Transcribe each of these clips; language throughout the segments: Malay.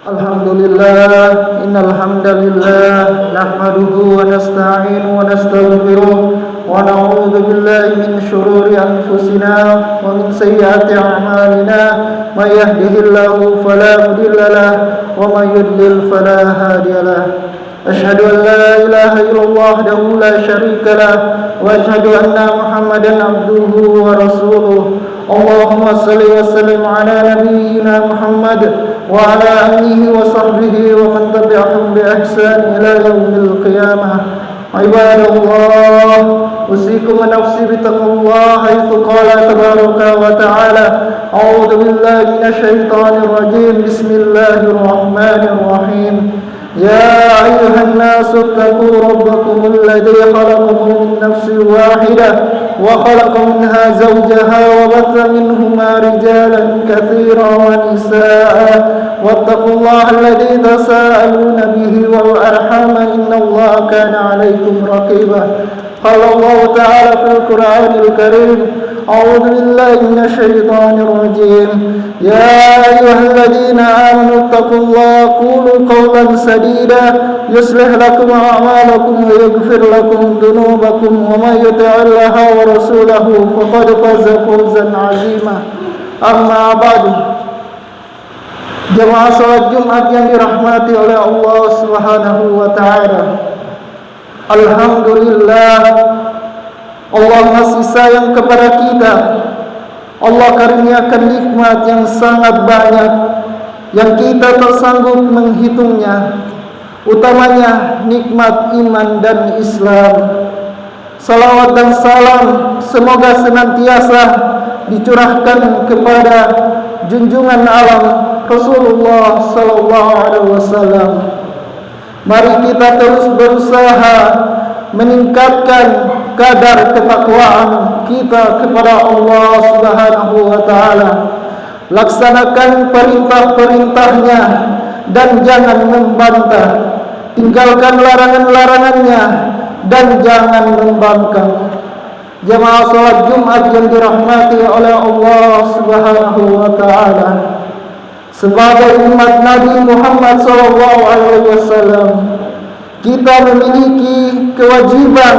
Alhamdulillah, innal hamdalillah nahmaduhu wa nasta'inuhu wa nastaghfiruh wa na'udzu billahi min shururi anfusina wa min sayyiati a'malina may yahdihillahu fala mudilla lahu wa may yudlil fala hadiya lahu. Ashhadu an la ilaha illallah wahdahu la syarika lahu wa ashhadu anna Muhammadan abduhu wa rasuluh. Allahumma salli wa sallim ala nabiyyina Muhammad wa ala alihi wa sahbihi wa man tabi'ahum bi ihsan ila yaumil qiyamah. Ibadallah, usikum wa nafsi bi taqwallah haitsu qala tabaraka wa ta'ala. A'udzu billahi minasy syaithanir rajim. Bismillahirrahmanirrahim. يا أيها الناس اتقوا ربكم الذي خلقكم من نفس واحدة وخلق منها زوجها وبث منهما رجالا كثيرا ونساء واتقوا الله الذي تساءلون به والأرحام إن الله كان عليكم رقيبا. قال الله تعالى في القرآن الكريم أعوذ بالله من الشيطان الرجيم يا أيها الذين آمنوا اتقوا الله قولوا قولا سديدا يصلح لكم أعمالكم ويغفر لكم ذنوبكم ومن يطع الله ورسوله فقد فاز فوزا عظيما. أما بعد, jemaah salat Jumat yang dirahmati oleh Allah Subhanahu wa taala. Alhamdulillah, Allah masih sayang kepada kita. Allah karuniakan nikmat yang sangat banyak yang kita tak sanggup menghitungnya. Utamanya nikmat iman dan Islam. Salawat dan salam semoga senantiasa dicurahkan kepada junjungan alam Rasulullah sallallahu alaihi wasallam. Mari kita terus berusaha meningkatkan kadar ketakwaan kita kepada Allah Subhanahu wa taala. Laksanakan perintah-perintahnya dan jangan membantah. Tinggalkan larangan-larangannya dan jangan membangkang. Jemaah salat Jumat yang dirahmati oleh Allah Subhanahu wa taala. Sebagai umat Nabi Muhammad SAW, kita memiliki kewajiban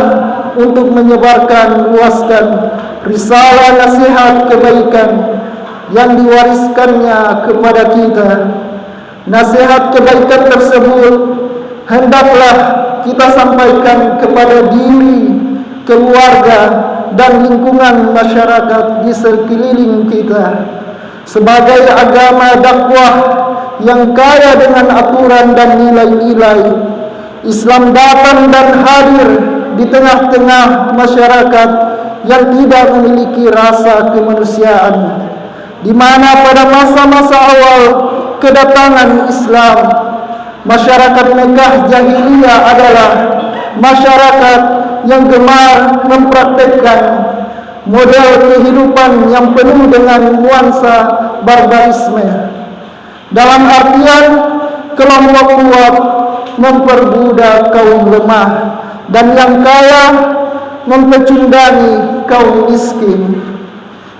untuk menyebarkan, luaskan risalah nasihat kebaikan yang diwariskannya kepada kita. Nasihat kebaikan tersebut hendaklah kita sampaikan kepada diri, keluarga, dan lingkungan masyarakat di sekeliling kita. Sebagai agama dakwah yang kaya dengan aturan dan nilai-nilai, Islam datang dan hadir di tengah-tengah masyarakat yang tidak memiliki rasa kemanusiaan, di mana pada masa-masa awal kedatangan Islam, masyarakat Mekah jahiliyah adalah masyarakat yang gemar mempraktekkan model kehidupan yang penuh dengan nuansa barbarisme. Dalam artian kelompok kuat memperbudak kaum lemah dan yang kaya mempecundangi kaum miskin.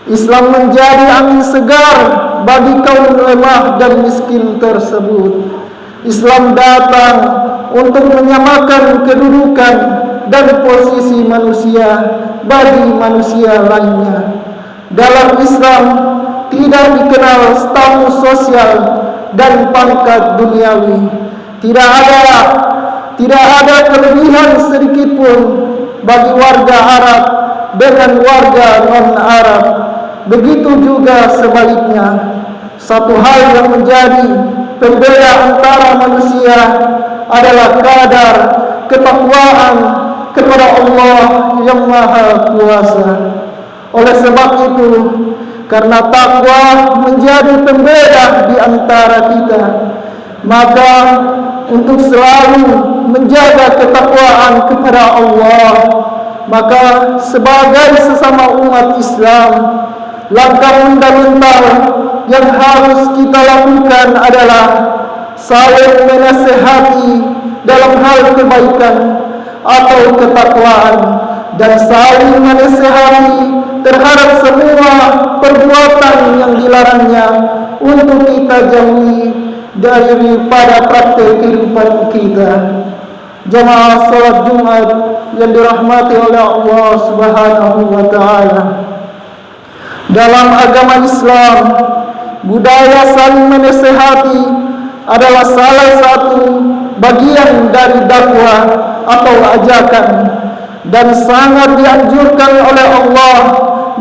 Islam menjadi angin segar bagi kaum lemah dan miskin tersebut. Islam datang untuk menyamakan kedudukan dan posisi manusia bagi manusia lainnya. Dalam Islam tidak dikenal status sosial dan pangkat duniawi. Tidak ada kelebihan sedikit pun bagi warga Arab dengan warga non-Arab. Begitu juga sebaliknya. Satu hal yang menjadi pembeda antara manusia adalah kadar ketakwaan kepada Allah yang Maha Kuasa. Oleh sebab itu, karena takwa menjadi pembeda di antara kita, maka untuk selalu menjaga ketakwaan kepada Allah, maka sebagai sesama umat Islam, langkah fundamental yang harus kita lakukan adalah saling menasihati dalam hal kebaikan atau ketakwaan dan saling menasihati terhadap semua perbuatan yang dilarangnya untuk kita jauhi daripada praktek kehidupan kita. Jamaah salat Jumat yang dirahmati oleh Allah Subhanahu wa taala. Dalam agama Islam, budaya saling menasihati adalah salah satu bagian dari dakwah atau ajakan dan sangat dianjurkan oleh Allah,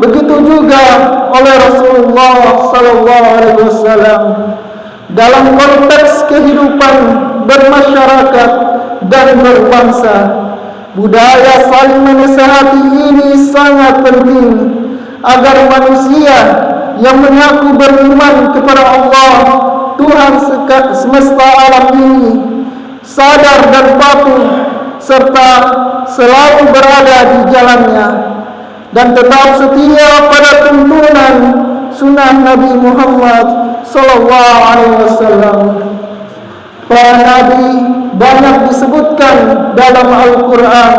begitu juga oleh Rasulullah sallallahu alaihi wasallam dalam konteks kehidupan bermasyarakat dan berbangsa. Budaya saling menasihati ini sangat penting agar manusia yang mengaku beriman kepada Allah, Tuhan semesta alam ini, sadar dan patuh serta selalu berada di jalannya dan tetap setia pada tuntunan sunnah Nabi Muhammad sallallahu alaihi wasallam. Para nabi banyak disebutkan dalam Al-Quran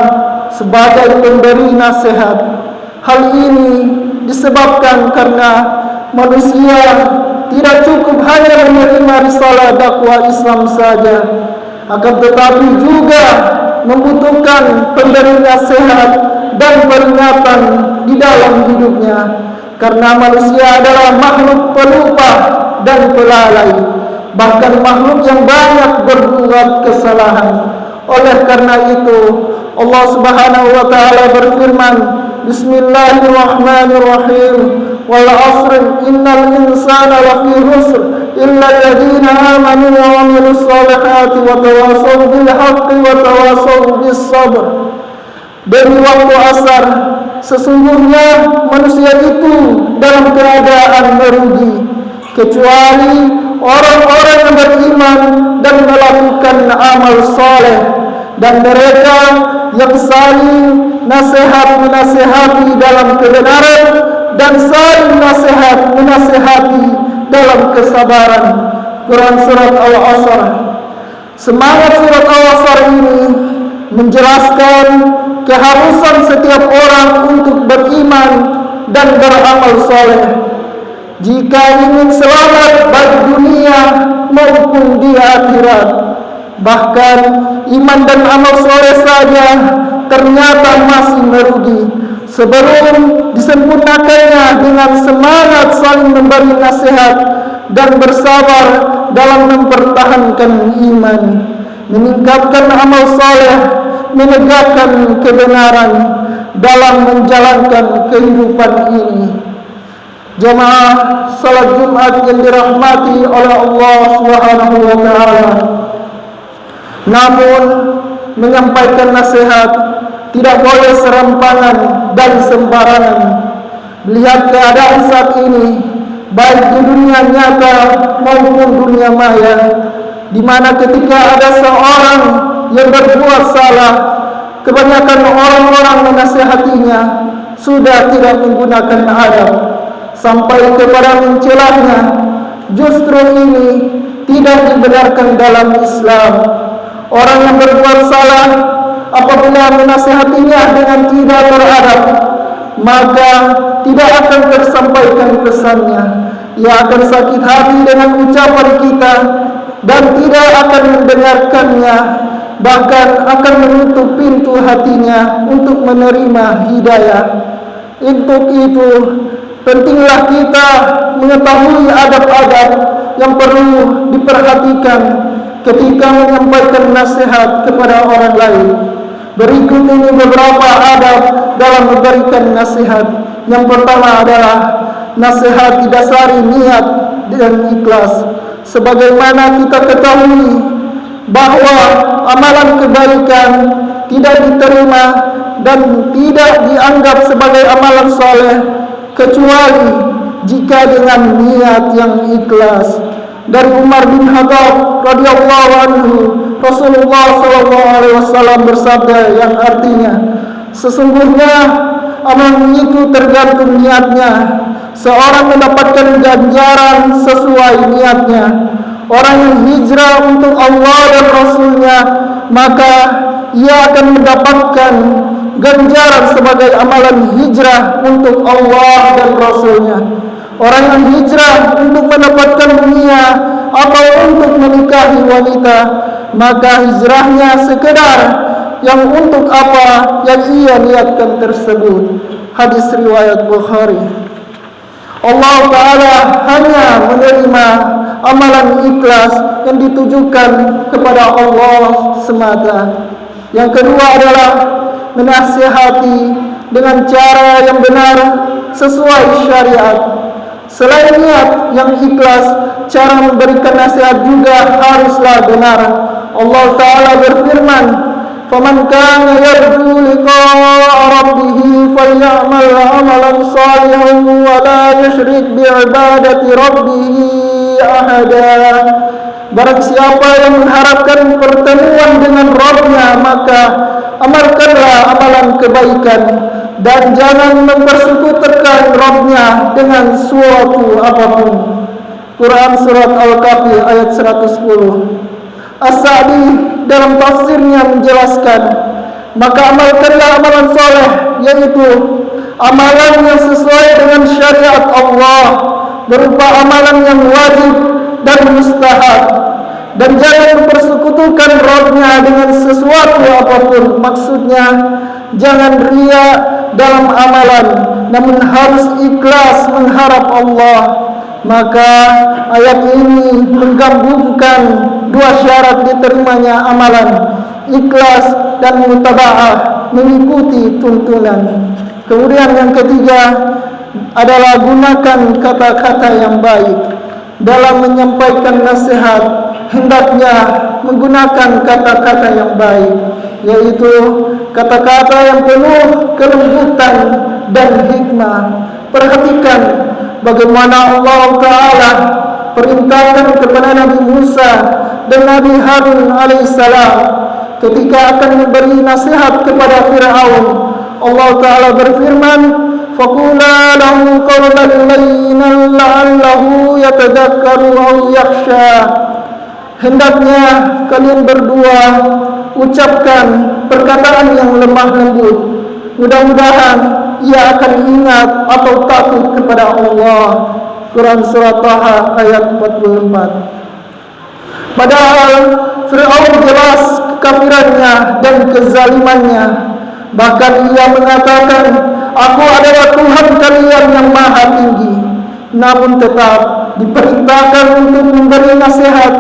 sebagai pemberi nasihat. Hal ini disebabkan karena manusia tidak cukup hanya menerima risalah dakwah Islam saja, akan tetapi juga membutuhkan pemberi nasihat dan peringatan di dalam hidupnya, karena manusia adalah makhluk pelupa dan pelalai, bahkan makhluk yang banyak berbuat kesalahan. Oleh karena itu Allah Subhanahu wa taala berfirman, Bismillahirrahmanirrahim, wal 'asr innal insana lafi khusr illa alladziina aamanu wa 'amilus shalihati wa tawassaw bil haqqi wa tawassaw bis sabr. Demi waktu asar, sesungguhnya manusia itu dalam keadaan merugi, kecuali orang-orang yang beriman dan melakukan amal saleh, dan mereka yang saling nasihat menasihati dalam kebenaran dan saling nasihat menasihati dalam kesabaran. Quran surat Al-Asr. Semangat surat Al-Asr ini menjelaskan keharusan setiap orang untuk beriman dan beramal saleh jika ingin selamat baik dunia maupun di akhirat. Bahkan iman dan amal soleh saja ternyata masih merugi sebelum disempurnakannya dengan semangat saling memberi nasihat dan bersabar dalam mempertahankan iman, meningkatkan amal soleh, menegakkan kebenaran dalam menjalankan kehidupan ini. Jamaah salat Jumat yang dirahmati oleh Allah Subhanahu wa taala. Namun menyampaikan nasihat tidak boleh serampangan dan sembarangan. Melihat keadaan saat ini, baik di dunia nyata maupun dunia maya, di mana ketika ada seorang yang berbuat salah, kebanyakan orang-orang menasihatinya sudah tidak menggunakan adab sampai kepada mencelahnya. Justru ini tidak dibenarkan dalam Islam. Orang yang berbuat salah, apabila menasihatinya dengan tidak beradab, maka tidak akan tersampaikan pesannya. Ia akan sakit hati dengan ucapan kita dan tidak akan mendengarkannya, bahkan akan menutup pintu hatinya untuk menerima hidayah. Untuk itu pentinglah kita mengetahui adab-adab yang perlu diperhatikan ketika menyampaikan nasihat kepada orang lain. Berikut ini beberapa adab dalam memberikan nasihat. Yang pertama adalah nasihat didasari niat dan ikhlas. Sebagaimana kita ketahui bahwa amalan kebaikan tidak diterima dan tidak dianggap sebagai amalan saleh kecuali jika dengan niat yang ikhlas. Dari Umar bin Khattab radhiyallahu anhu, Rasulullah sallallahu alaihi wasallam bersabda yang artinya, sesungguhnya amalan itu tergantung niatnya. Seorang mendapatkan ganjaran sesuai niatnya. Orang yang hijrah untuk Allah dan Rasulnya, maka ia akan mendapatkan ganjaran sebagai amalan hijrah untuk Allah dan Rasulnya. Orang yang hijrah untuk mendapatkan dunia atau untuk menikahi wanita, maka hijrahnya sekedar yang untuk apa yang ia niatkan tersebut. Hadis riwayat Bukhari. Allah Ta'ala hanya menerima amalan ikhlas yang ditujukan kepada Allah semata. Yang kedua adalah menasihati dengan cara yang benar sesuai syariat. Selain niat yang ikhlas, cara memberikan nasihat juga haruslah benar. Allah Ta'ala berfirman, فَمَنْ كَانَ يَرْجُو لِقَاءَ رَبِّهِ فَلْيَعْمَلْ عَمَلًا صَالِحًا وَلَا يُشْرِكْ بِعِبَادَةِ رَبِّهِ أَحَدًا. Barang siapa yang mengharapkan pertemuan dengan Rabb-Nya, maka amalkanlah amalan kebaikan dan jangan mempersekutukan Rabb-Nya dengan suatu apapun. Quran Surat Al-Kahfi ayat 110. As-Sa'di dalam tafsirnya menjelaskan, maka amalkanlah amalan soleh, yaitu amalan yang sesuai dengan syariat Allah, berupa amalan yang wajib dan mustahab, dan jangan mempersekutukan Rabb-Nya dengan sesuatu apapun. Maksudnya jangan riya dalam amalan, namun harus ikhlas mengharap Allah. Maka ayat ini menggabungkan dua syarat diterimanya amalan, ikhlas dan mutaba'ah, mengikuti tuntunan. Kemudian yang ketiga adalah gunakan kata-kata yang baik. Dalam menyampaikan nasihat, hendaknya menggunakan kata-kata yang baik, yaitu kata-kata yang penuh kelembutan dan hikmah. Perhatikan bagaimana Allah Ta'ala perintahkan kepada Nabi Musa dan Nabi Harun alaihissalam ketika akan memberi nasihat kepada Fir'aun. Allah Ta'ala berfirman, فَقُولَا لَهُ قَوْلًا لَيِّنًا لَعَلَّهُ يَتَذَكَّرُ أَوْ يَخْشَى. Hendaknya kalian berdua ucapkan perkataan yang lemah lembut, mudah-mudahan ia akan ingat atau takut kepada Allah. Quran Surat Taha ayat 44. Padahal Fir'aun jelas kekafirannya dan kezalimannya. Bahkan ia mengatakan, aku adalah Tuhan kalian yang maha tinggi. Namun tetap diperintahkan untuk memberi nasihat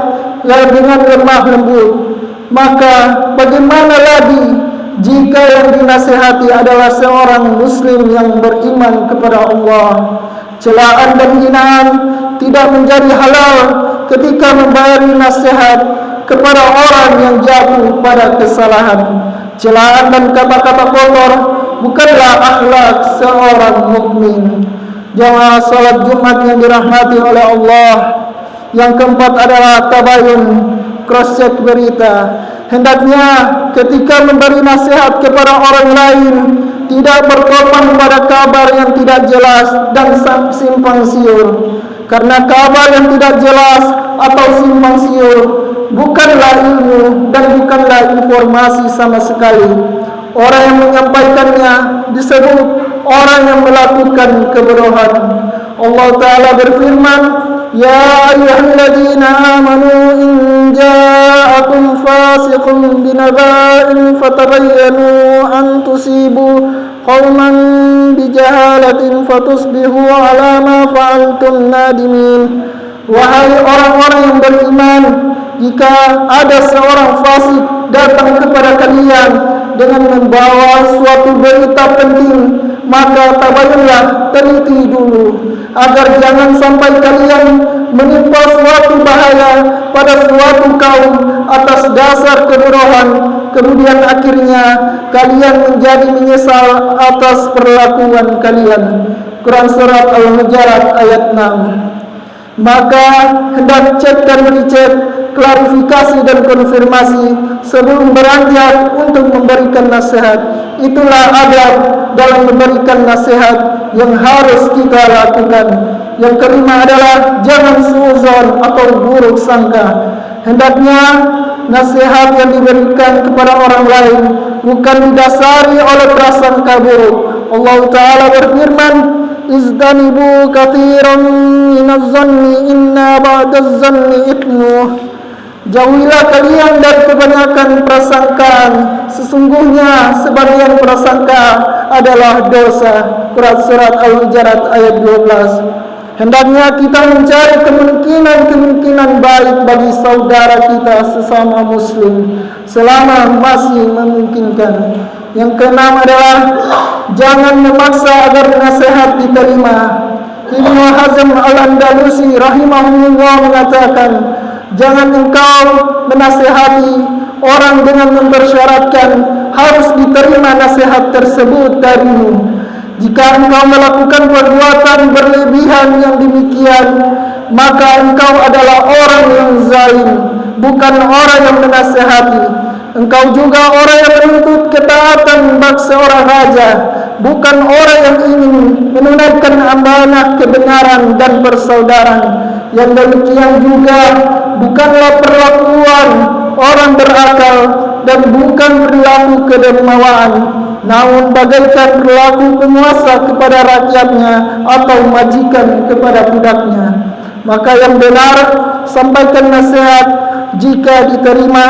yang dengan lemah lembut. Maka bagaimana lagi jika yang dinasihati adalah seorang muslim yang beriman kepada Allah? Celaan dan hinaan tidak menjadi halal ketika memberi nasihat kepada orang yang jatuh pada kesalahan. Celaan dan kata-kata kotor bukanlah akhlak seorang mukmin. Jamaah salat Jumat yang dirahmati oleh Allah. Yang keempat adalah tabayun, cross check berita. Hendaknya ketika memberi nasihat kepada orang lain tidak bertopang pada kabar yang tidak jelas dan simpang siur. Karena kabar yang tidak jelas atau simpang siur bukanlah ilmu dan bukanlah informasi sama sekali. Orang yang menyampaikannya disebut orang yang melakukan kebodohan. Allah Ta'ala berfirman, Ya ayyuhalladzina amanu in ja'akum fasiqun binaba'in fatabayyanu an tusibu qauman bijahalatin fatusbihu ala ma fa'altum nadimin. Wahai orang-orang yang beriman, jika ada seorang fasik datang kepada kalian dengan membawa suatu berita penting, maka tabayunlah, teliti dulu, agar jangan sampai kalian menimpa suatu bahaya pada suatu kaum atas dasar kebodohan, kemudian akhirnya kalian menjadi menyesal atas perlakuan kalian. Quran Surat Al-Hujurat ayat 6. Maka hendak cek dan recheck, klarifikasi dan konfirmasi sebelum beranjak untuk memberikan nasihat. Itulah adab dalam memberikan nasihat yang harus kita lakukan. Yang kelima adalah jangan suuzon atau buruk sangka. Hendaknya nasihat yang diberikan kepada orang lain bukan didasari oleh prasangka buruk. Allah Ta'ala berfirman, "Izdanibu katsiran minaz zanni inna ba'daz zanni ithmuh." Jauhilah kalian dari kebanyakan prasangkaan, sesungguhnya sebagian prasangka adalah dosa. Surat Al-Hujurat ayat 12. Hendaknya kita mencari kemungkinan-kemungkinan baik bagi saudara kita sesama muslim selama masih memungkinkan. Yang keenam adalah jangan memaksa agar nasihat diterima. Ibnu Hazm Al-Andalusi rahimahullah mengatakan, jangan engkau menasihati orang dengan mempersyaratkan harus diterima nasihat tersebut darimu. Jika engkau melakukan perbuatan berlebihan yang demikian, maka engkau adalah orang yang zalim, bukan orang yang menasihati. Engkau juga orang yang menuntut ketaatan bagi seorang raja, bukan orang yang ingin menunaikan amanah kebenaran dan persaudaraan. Yang demikian juga bukanlah perlakuan orang berakal dan bukan perilaku kedermawaan, namun bagaikan perilaku penguasa kepada rakyatnya atau majikan kepada budaknya. Maka yang benar, sampaikan nasihat. Jika diterima,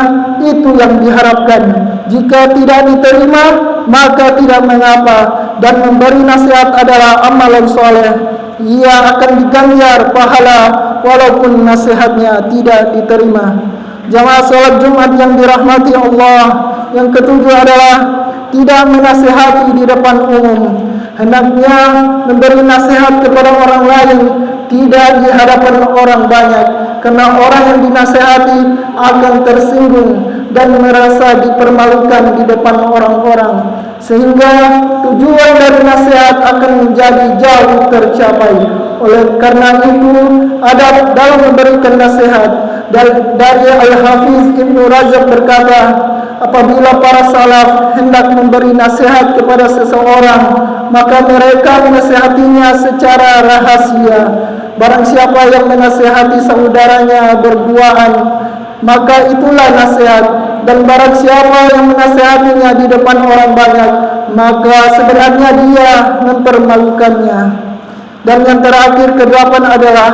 itu yang diharapkan. Jika tidak diterima, maka tidak mengapa. Dan memberi nasihat adalah amalan soleh. Ia akan diganjar pahala walaupun nasihatnya tidak diterima. Jamaah salat Jumat yang dirahmati Allah, yang ketujuh adalah tidak menasihati di depan umum. Hendaknya memberi nasihat kepada orang lain, tidak di hadapan orang banyak, karena orang yang dinasihati akan tersinggung dan merasa dipermalukan di depan orang-orang, sehingga tujuan dari nasihat akan menjadi jauh tercapai. Oleh karena itu, adab dalam memberikan nasihat. Dari Al-Hafiz Ibnu Rajab berkata, apabila para salaf hendak memberi nasihat kepada seseorang, maka mereka menasihatinya secara rahasia. Barang siapa yang menasihati saudaranya berduaan, maka itulah nasihat. Dan barang siapa yang menasihatinya di depan orang banyak, maka sebenarnya dia mempermalukannya. Dan yang terakhir, kedelapan adalah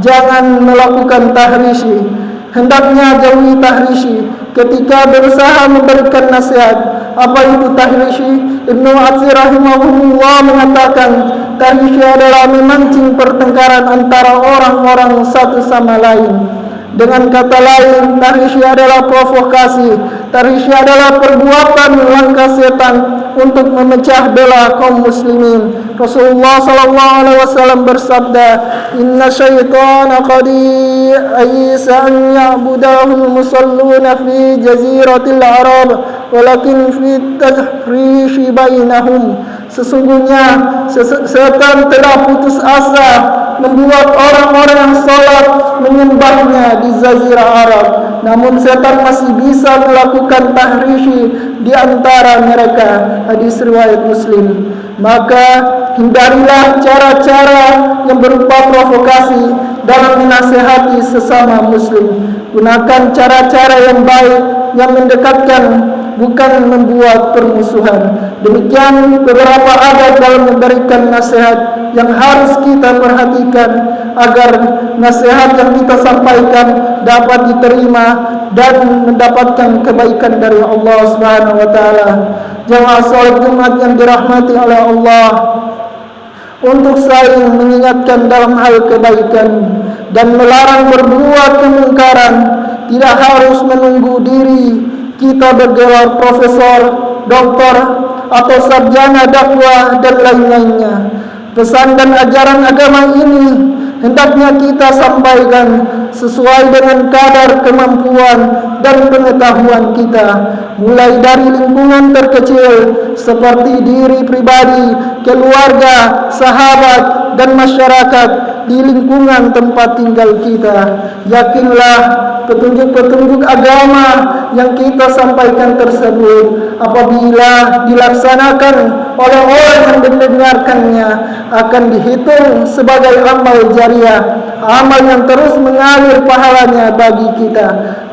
jangan melakukan tahrishi. Hendaknya jauhi tahrishi ketika berusaha memberikan nasihat. Apa itu tahrishi? Ibnu Atsir rahimahullah mengatakan, tahrishi adalah memancing pertengkaran antara orang-orang satu sama lain. Dengan kata lain, tahrishi adalah provokasi. Tahrishi adalah perbuatan langkah setan untuk memecah belah kaum muslimin. Rasulullah sallallahu alaihi wasallam bersabda, "Inna syaitana qad aysa an ya'budahu musalluna fi jaziratil Arab, walakin fi tahrishi bainahum." Sesungguhnya setan telah putus asa membuat orang-orang yang salat menyembahnya di Jazirah Arab, namun setan masih bisa melakukan tahrishi di antara mereka. Hadis riwayat Muslim. Maka hindarilah cara-cara yang berupa provokasi dalam menasihati sesama muslim. Gunakan cara-cara yang baik yang mendekatkan, bukan membuat permusuhan. Demikian beberapa adab dalam memberikan nasihat yang harus kita perhatikan agar nasihat yang kita sampaikan dapat diterima dan mendapatkan kebaikan dari Allah Subhanahu wa taala. Jamaah salat Jumat yang dirahmati oleh Allah, untuk saling mengingatkan dalam hal kebaikan dan melarang berbuat kemungkaran, tidak harus menunggu diri kita bergelar profesor, doktor, atau sarjana dakwah dan lain-lainnya. Pesan dan ajaran agama ini hendaknya kita sampaikan sesuai dengan kadar kemampuan dan pengetahuan kita, mulai dari lingkungan terkecil seperti diri pribadi, keluarga, sahabat, dan masyarakat di lingkungan tempat tinggal kita. Yakinlah petunjuk-petunjuk agama yang kita sampaikan tersebut apabila dilaksanakan oleh orang yang mendengarkannya akan dihitung sebagai amal jariah, amal yang terus mengalir pahalanya bagi kita.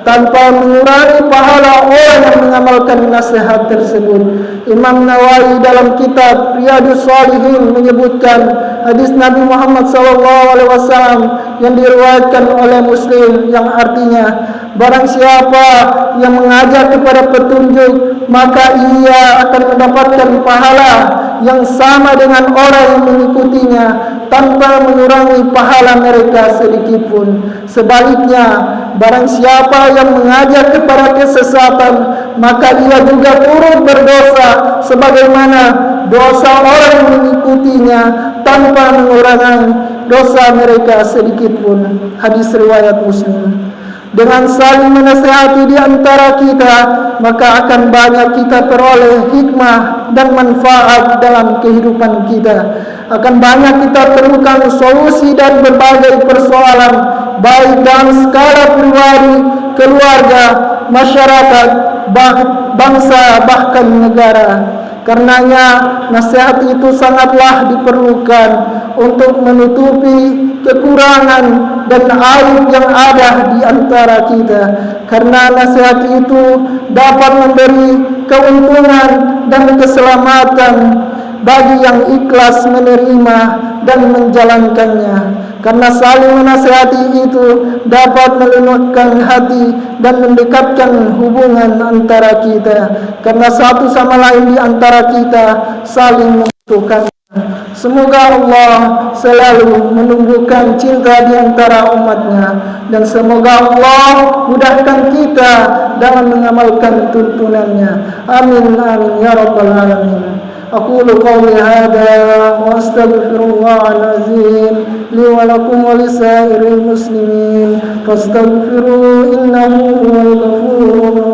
tanpa mengurangi pahala orang yang mengamalkan nasihat tersebut. Imam Nawawi dalam kitab Riyadhus Shalihin menyebutkan hadis Nabi Muhammad SAW yang diriwayatkan oleh Muslim yang artinya, barang siapa yang mengajak kepada petunjuk, maka ia akan mendapatkan pahala yang sama dengan orang yang mengikutinya tanpa mengurangi pahala mereka sedikitpun. Sebaliknya, barang siapa yang mengajak kepada kesesatan, maka ia juga turut berdosa sebagaimana dosa orang yang mengikutinya tanpa mengurangi dosa mereka sedikitpun. Hadis riwayat Muslim. Dengan saling menasihati di antara kita, maka akan banyak kita peroleh hikmah dan manfaat dalam kehidupan kita. Akan banyak kita temukan solusi dan berbagai persoalan, baik dalam skala pribadi, keluarga, masyarakat, bangsa, bahkan negara. Karenanya nasihat itu sangatlah diperlukan untuk menutupi kekurangan dan aib yang ada di antara kita. Karena nasihat itu dapat memberi keuntungan dan keselamatan bagi yang ikhlas menerima dan menjalankannya. Karena saling menasihati itu dapat melunakkan hati dan mendekatkan hubungan antara kita. Karena satu sama lain di antara kita saling membutuhkan. Semoga Allah selalu menumbuhkan cinta di antara umatnya, dan semoga Allah mudahkan kita dalam mengamalkan tuntunannya. Amin amin ya rabbal alamin. أقول قولي هذا وأستغفر الله العظيم لي ولكم ولسائر المسلمين فاستغفروه إنه هو الغفور الرحيم.